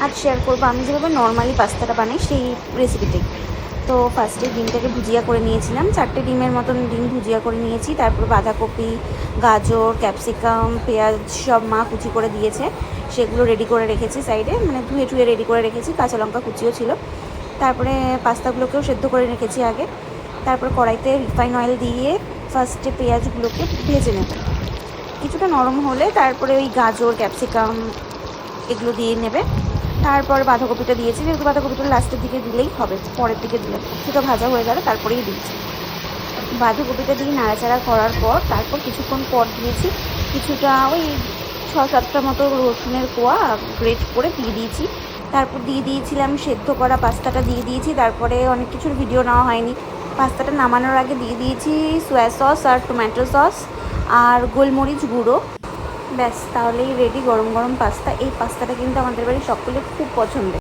আজ শেয়ার করবো আমি যেভাবে নর্মালি পাস্তাটা বানাই সেই রেসিপিটাই। তো ফার্স্টে ডিমটাকে ভুজিয়া করে নিয়েছিলাম, 4টে ডিমের মতন ডিম ভুজিয়া করে নিয়েছি। তারপর বাঁধাকপি, গাজর, ক্যাপসিকাম, পেঁয়াজ সব মা কুচি করে দিয়েছে, সেগুলো রেডি করে রেখেছি সাইডে, মানে ধুয়ে টুয়ে রেডি করে রেখেছি। কাঁচা লঙ্কা কুচিও ছিল। তারপরে পাস্তাগুলোকেও সেদ্ধ করে রেখেছি আগে। তারপর কড়াইতে রিফাইন অয়েল দিয়ে ফার্স্টে পেঁয়াজগুলোকে ভেজে নেব। কিছুটা নরম হলে তারপরে ওই গাজর, ক্যাপসিকাম এগুলো দিয়ে নেবে। তারপর বাঁধাকপিটা দিয়েছি, যেহেতু বাঁধাকপিটা লাস্টের দিকে দিলেই হবে, পরের দিকে দিলে কিছুটা ভাজা হয়ে গেলে তারপরেই দিয়েছি। বাঁধাকপিটা দিয়ে নাড়াচাড়া করার পর তারপর কিছুক্ষণ পর দিয়েছি কিছুটা ওই 6-7টা মতো রসুনের কোয়া গ্রেট করে দিয়ে দিয়েছি। তারপর দিয়ে দিয়েছিলাম সেদ্ধ করা পাস্তাটা দিয়ে দিয়েছি। তারপরে অনেক কিছুর ভিডিও নেওয়া হয়নি, পাস্তাটা নামানোর আগে দিয়ে দিয়েছি সয়া সস আর টমেটো সস আর গোলমরিচ গুঁড়ো। ব্যাস, তাহলেই রেডি গরম গরম পাস্তা। এই পাস্তাটা কিন্তু আমাদের বাড়ির সকলে খুব পছন্দের।